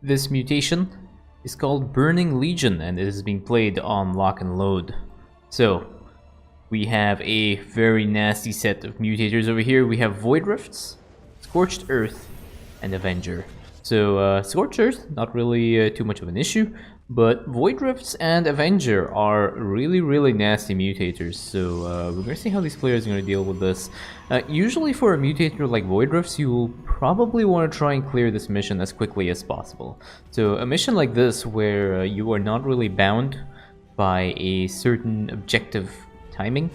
This mutation is called Burning Legion and it is being played on Lock and Load. So, we have a very nasty set of mutators over here. We have Void Rifts, Scorched Earth, and Avenger. So, Scorched Earth, not really too much of an issue, but Void Rifts and Avenger are really nasty mutators. So, we're gonna see how these players are gonna deal with this. Usually for a mutator like Void Rifts, you will probably want to try and clear this mission as quickly as possible. So, a mission like this, where you are not really bound by a certain objective timing,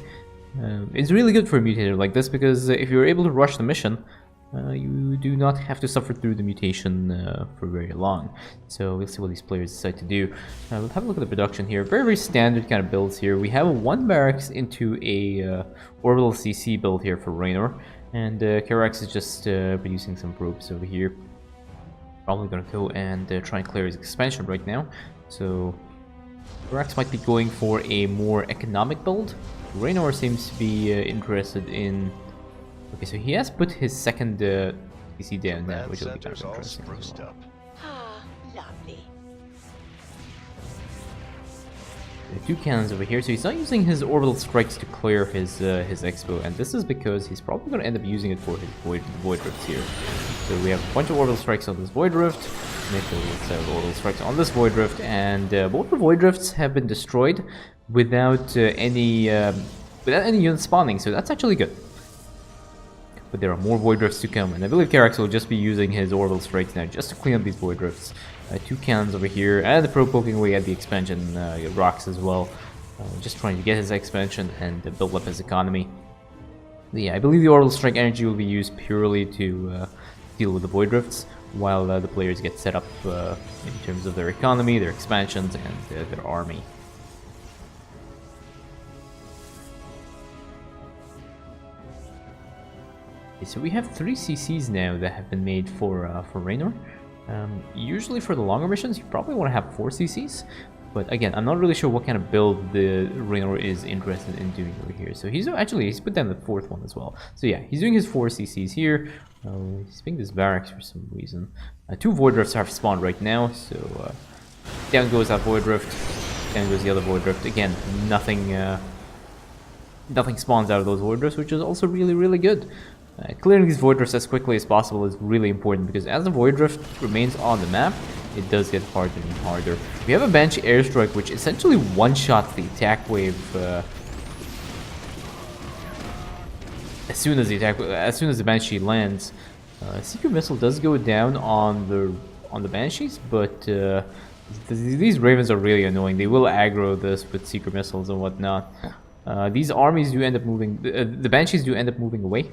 is really good for a mutator like this, because if you're able to rush the mission, you do not have to suffer through the mutation for very long. So we'll see what these players decide to do. We'll have a look at the production here. Very standard kind of builds here. We have one barracks into a orbital CC build here for Raynor, and Karax is just producing some probes over here. Probably gonna go and try and clear his expansion right now. So Karax might be going for a more economic build. Raynor seems to be interested in... Okay, so he has put his second PC down now, which will be kind of interesting as well. Ah, lovely. Two cannons over here, so he's not using his orbital strikes to clear his expo, and this is because he's probably going to end up using it for his void rifts here. So we have a bunch of orbital strikes on this void rift, maybe let's have orbital strikes on this void rift, and both the void rifts have been destroyed without any units spawning, so that's actually good. But there are more void rifts to come, and I believe Karax will just be using his orbital strikes now just to clean up these void rifts. Two cannons over here, and the pro poking away at the expansion rocks as well, just trying to get his expansion and build up his economy. But yeah, I believe the orbital strike energy will be used purely to deal with the void rifts, while the players get set up in terms of their economy, their expansions, and their army. So we have 3 CCs now that have been made for Raynor. Usually for the longer missions, you probably want to have 4 CCs, but again, I'm not really sure what kind of build the Raynor is interested in doing over here. So he's put down the 4th one as well. So yeah, he's doing his 4 CCs here. He's picking this barracks for some reason. 2 void rifts have spawned right now, so down goes that void rift, down goes the other void rift. Again, nothing spawns out of those void rifts, which is also really good. Clearing these void rifts as quickly as possible is really important, because as the void rift remains on the map, it does get harder and harder. We have a Banshee airstrike, which essentially one-shots the attack wave as soon as the Banshee lands. Secret missile does go down on the Banshees, but these Ravens are really annoying. They will aggro this with secret missiles and whatnot. These armies do end up moving. The Banshees do end up moving away.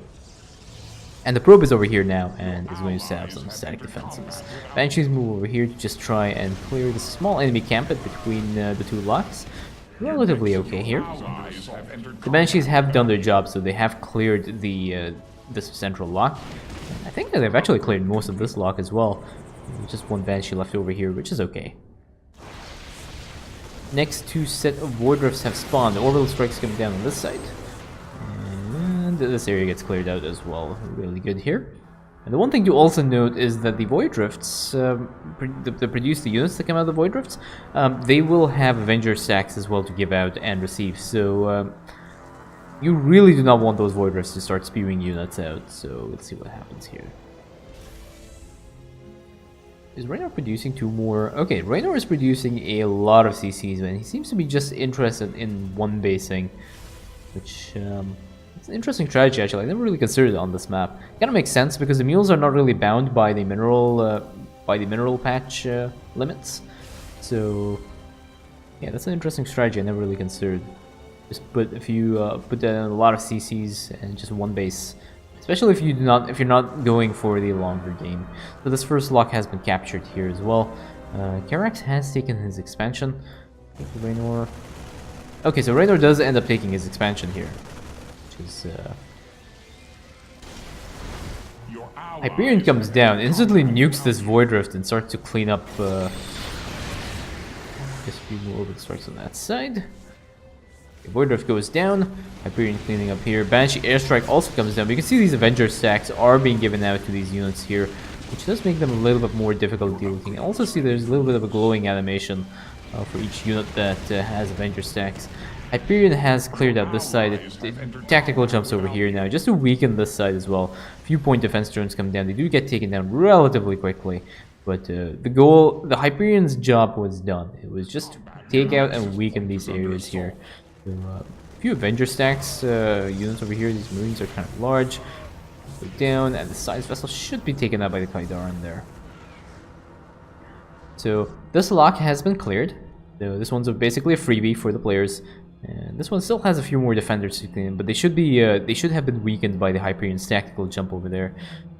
And the probe is over here now and is going to set up some static defenses. Banshees move over here to just try and clear the small enemy camp between the 2 locks. Relatively okay here. The Banshees have done their job, so they have cleared this central lock. I think that they've actually cleared most of this lock as well. Just 1 Banshee left over here, which is okay. Next 2 set of void rifts have spawned. The orbital strikes come down on this side. This area gets cleared out as well. Really good here. And the one thing to also note is that the void rifts, that produce the units that come out of the void rifts, they will have Avenger stacks as well to give out and receive. So you really do not want those void rifts to start spewing units out. So let's see what happens here. Is Raynor producing 2 more? Okay, Raynor is producing a lot of CCs, and he seems to be just interested in one basing, which it's an interesting strategy actually. I never really considered it on this map. It kind of makes sense because the mules are not really bound by the mineral patch limits. So yeah, that's an interesting strategy I never really considered. Just put down a lot of CCs and just one base, especially if you're not going for the longer game. So this first lock has been captured here as well. Karax has taken his expansion. Raynor. Okay, so Raynor does end up taking his expansion here. Hyperion comes down, instantly nukes this void rift and starts to clean up just a few more orbital strikes on that side. Okay, void rift goes down, Hyperion cleaning up here. Banshee airstrike also comes down. You can see these Avenger stacks are being given out to these units here. which does make them a little bit more difficult to deal with. You can also see there's a little bit of a glowing animation for each unit that has Avenger stacks. Hyperion has cleared out this side. Tactical jumps over here now just to weaken this side as well. Few point defense drones come down. They do get taken down relatively quickly, but the Hyperion's job was done. It was just to take out and weaken these areas here. So, a few Avenger stacks units over here. These Marines are kind of large. Go down, and the size vessel should be taken out by the Kaidaran there. So this lock has been cleared. So this one's basically a freebie for the players. And this one still has a few more defenders to clean, but they should have been weakened by the Hyperion's tactical jump over there.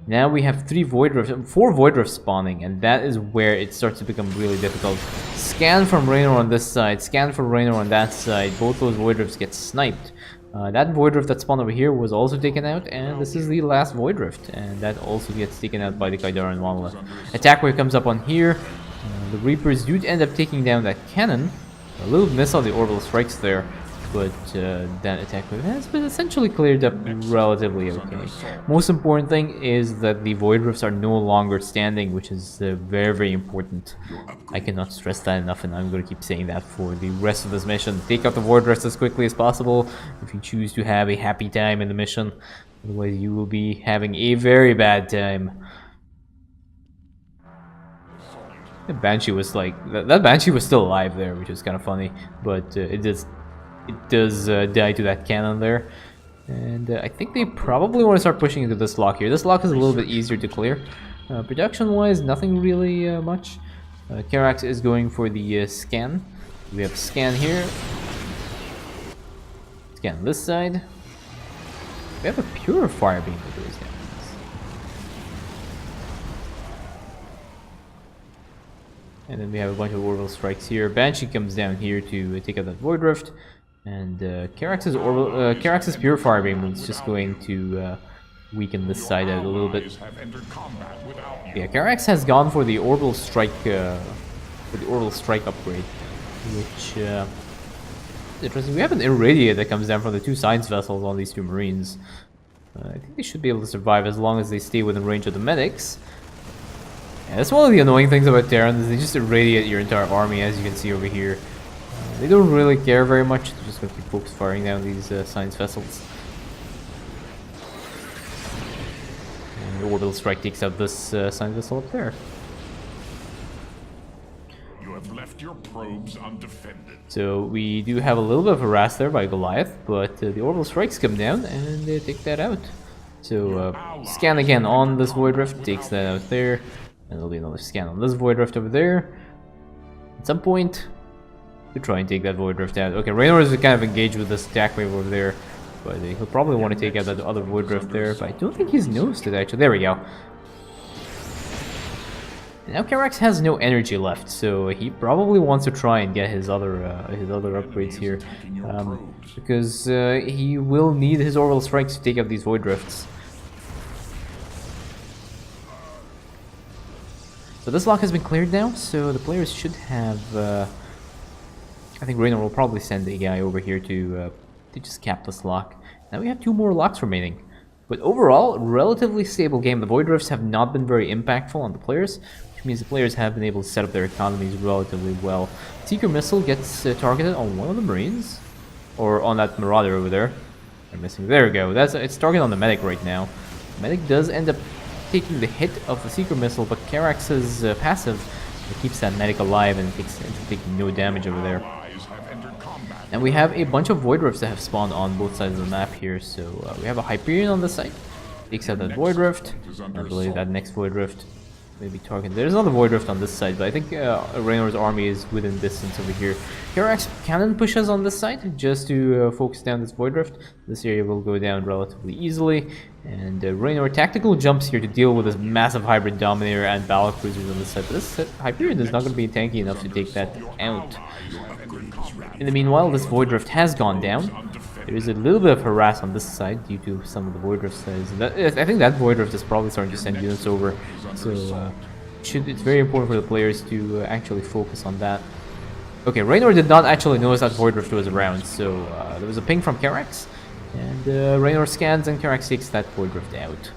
Now we have 4 Void Rifts spawning, and that is where it starts to become really difficult. Scan from Raynor on this side, scan from Raynor on that side. Both those Void Rifts get sniped. That Void Rift that spawned over here was also taken out, and this is the last Void Rift, and that also gets taken out by the Kaidaran Monolith. Attack wave comes up on here. The Reapers do end up taking down that cannon. A little miss on the orbital strikes there, but that attack wave has been essentially cleared up relatively okay. Most important thing is that the Void Rifts are no longer standing, which is very, very important. I cannot stress that enough, and I'm going to keep saying that for the rest of this mission. Take out the Void Rifts as quickly as possible if you choose to have a happy time in the mission. Otherwise, you will be having a very bad time. The Banshee was like... That Banshee was still alive there, which is kind of funny, but it does die to that cannon there. And I think they probably want to start pushing into this lock here. This lock is a little bit easier to clear. Production-wise, nothing really much. Karax is going for the scan. We have scan here. Scan this side. We have a purifier beam that goes down. And then we have a bunch of orbital strikes here. Banshee comes down here to take out that Void Rift. And Karax's Purifier Beam is just going to weaken this side out a little bit. Yeah, Karax has gone for the orbital strike upgrade, which is interesting. We have an Irradiate that comes down from the 2 science vessels on these 2 Marines. I think they should be able to survive as long as they stay within range of the medics. Yeah, that's one of the annoying things about Terran, is they just irradiate your entire army, as you can see over here. They don't really care very much. They're just going to keep focus firing down these science vessels. And the orbital strike takes out this science vessel up there. You have left your probes undefended. So we do have a little bit of harass there by Goliath, but the orbital strikes come down and they take that out. So scan again on this Void Rift, takes that out there. And there'll be another scan on this Void Rift over there. At some point, to try and take that Void Rift out. Okay, Raynor is kind of engaged with this attack wave over there, but he'll probably want to take out that other Void Rift there, but I don't think he's noticed it actually. There we go. And now Karax has no energy left, so he probably wants to try and get his other upgrades here, because he will need his orbital strikes to take out these Void Rifts. So this lock has been cleared now, so the players should have... I think Raynor will probably send a guy over here to just cap this lock. Now we have 2 more locks remaining. But overall, relatively stable game. The Void Rifts have not been very impactful on the players, which means the players have been able to set up their economies relatively well. Seeker Missile gets targeted on one of the Marines, or on that Marauder over there. I'm missing. There we go. It's targeted on the Medic right now. The Medic does end up taking the hit of the Seeker Missile, but Karax's passive keeps that Medic alive and takes no damage over there. And we have a bunch of Void Rifts that have spawned on both sides of the map here. So we have a Hyperion on this side, takes out that Void Rift. I believe that next Void Rift may be targeted. There's another Void Rift on this side, but I think Raynor's army is within distance over here. Karax cannon pushes on this side just to focus down this Void Rift. This area will go down relatively easily. And Raynor tactical jumps here to deal with this massive hybrid Dominator and battle cruisers on this side. But this Hyperion is not going to be tanky enough to take that out. In the meanwhile, this Void Rift has gone down. There is a little bit of harass on this side due to some of the Void Rift size. I think that Void Rift is probably starting to send units over. So it's very important for the players to actually focus on that. Okay, Raynor did not actually notice that Void Rift was around, so there was a ping from Karax. And Raynor scans and Karax takes that Void Rift out.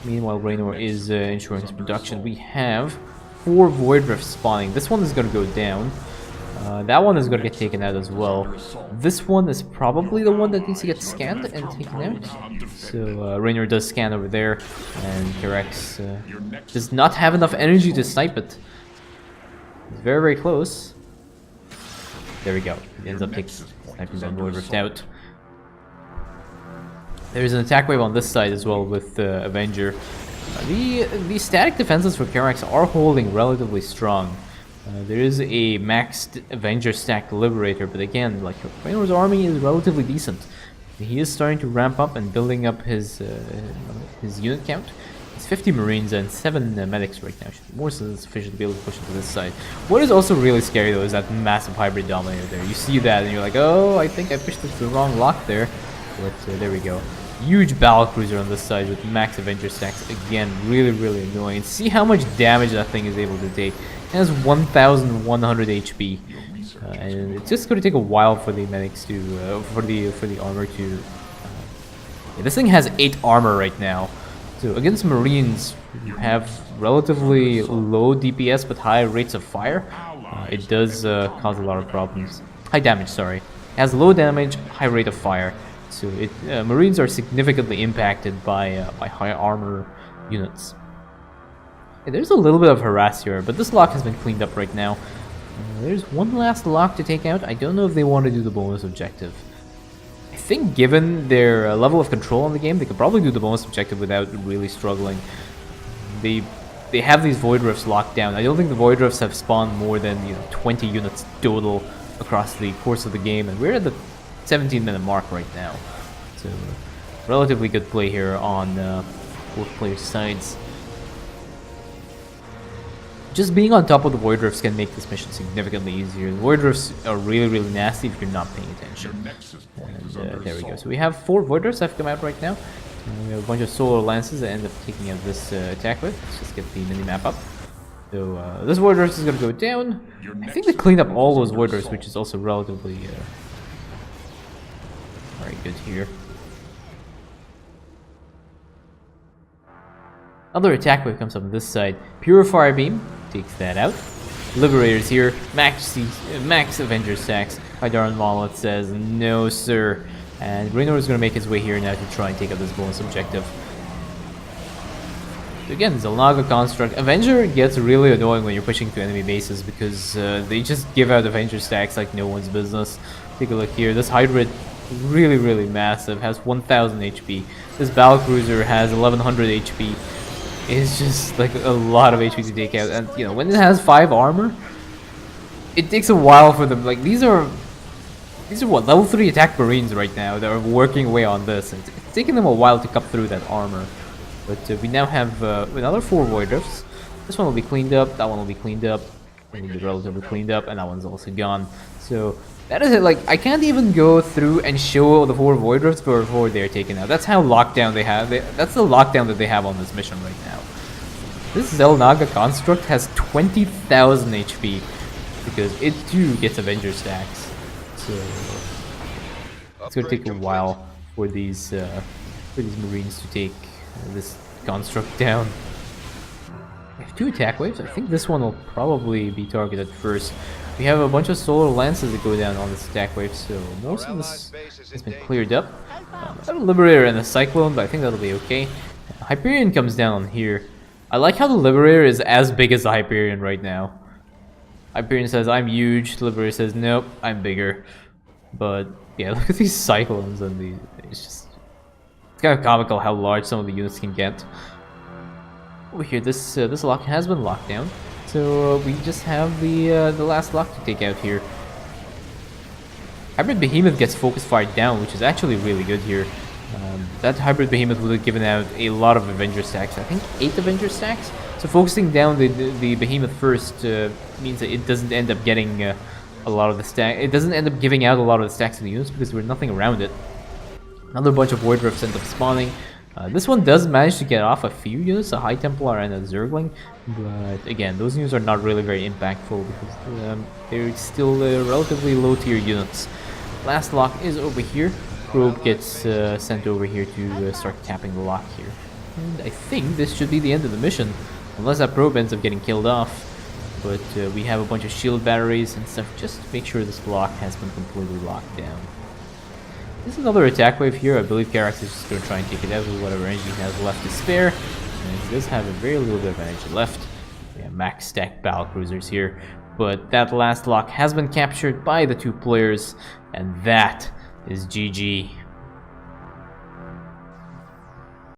Meanwhile, Raynor is ensuring his production. We have 4 Void Rifts spawning. This one is going to go down. That one is going to get taken out as well. This one is probably the one that needs to get scanned and taken out. So Raynor does scan over there, and Karax does not have enough energy to snipe it. It's very, very close. There we go. He ends up sniping that Void Rift out. There's an attack wave on this side as well with Avenger. The static defenses for Karax are holding relatively strong. There is a maxed Avenger stacked Liberator, but again, like Raynor's army is relatively decent. He is starting to ramp up and building up his unit count. It's 50 Marines and 7 medics right now. Should be more than sufficient to be able to push into this side. What is also really scary though is that massive hybrid dominator there. You see that and you're like, oh, I think I pushed it to the wrong lock there. But there we go. Huge battlecruiser on this side with max Avenger stacks. Again, really, really annoying. See how much damage that thing is able to take. It has 1,100 HP. And it's just going to take a while for the medics to, for the armor to... yeah, this thing has 8 armor right now. So against Marines, you have relatively low DPS but high rates of fire. It does cause a lot of problems. High damage, sorry. It has low damage, high rate of fire. So Marines are significantly impacted by high armor units. Yeah, there's a little bit of harass here, but this lock has been cleaned up right now. There's one last lock to take out. I don't know if they want to do the bonus objective. I think given their level of control on the game, they could probably do the bonus objective without really struggling. They have these Void Rifts locked down. I don't think the Void Rifts have spawned more than 20 units total across the course of the game, and we're at the 17-minute mark right now. So relatively good play here on both players' sides. Just being on top of the Void Rifts can make this mission significantly easier. The Void Rifts are really, really nasty if you're not paying attention. And there we go. So we have 4 Void Rifts that have come out right now. We have a bunch of Solar Lances that end up taking out this attack with. Let's just get the mini-map up. So this Void Rift is going to go down. I think they cleaned up all those Void Rifts, which is also relatively very good here. Another attack wave comes up on this side. Purifier Beam takes that out. Liberators here. Max Avenger stacks. Hydaran Wallet says no, sir. And Raynor is going to make his way here now to try and take out this bonus objective. Again, Xel'Naga Construct. Avenger gets really annoying when you're pushing to enemy bases because they just give out Avenger stacks like no one's business. Take a look here. This Hybrid is really, really massive. Has 1,000 HP. This Battlecruiser has 1,100 HP. It's just like a lot of HP to take out. And when it has 5 armor, it takes a while for them. Like these are what, level 3 attack Marines right now that are working away on this. It's taking them a while to cut through that armor. But we now have another 4 Void Rifts. This one will be cleaned up, that one will be cleaned up, and will be relatively cleaned up, and that one's also gone. So that is it. Like, I can't even go through and show the 4 Void Rifts before they're taken out. That's how lockdown they have. That's the lockdown that they have on this mission right now. This Xel'Naga Construct has 20,000 HP because it too gets Avenger stacks. So it's gonna take a while for these Marines to take this construct down. We have 2 attack waves. I think this one will probably be targeted first. We have a bunch of Solar Lances that go down on this attack wave, so most of this has been cleared up. I have a Liberator and a Cyclone, but I think that'll be okay. Hyperion comes down on here. I like how the Liberator is as big as the Hyperion right now. Hyperion says, I'm huge. The Liberator says, nope, I'm bigger. But yeah, look at these Cyclones and these. It's kind of comical how large some of the units can get. Over here, this lock has been locked down, so we just have the last lock to take out here. Hybrid Behemoth gets focus fired down, which is actually really good here. That Hybrid Behemoth would have given out a lot of Avenger stacks. I think 8 Avenger stacks. So focusing down the Behemoth first means that it doesn't end up getting a lot of the stack. It doesn't end up giving out a lot of the stacks to the units because there's nothing around it. Another bunch of Void Rifts end up spawning. This one does manage to get off a few units, a High Templar and a Zergling, but again, those units are not really very impactful because they're still relatively low tier units. Last lock is over here. Coop gets sent over here to start tapping the lock here. And I think this should be the end of the mission, unless that probe ends up getting killed off. But we have a bunch of shield batteries and stuff just to make sure this block has been completely locked down. There's another attack wave here. I believe Karax is just going to try and take it out with whatever energy he has left to spare. And he does have a very little bit of energy left. We have max stack battle cruisers here. But that last lock has been captured by the 2 players. And that is GG.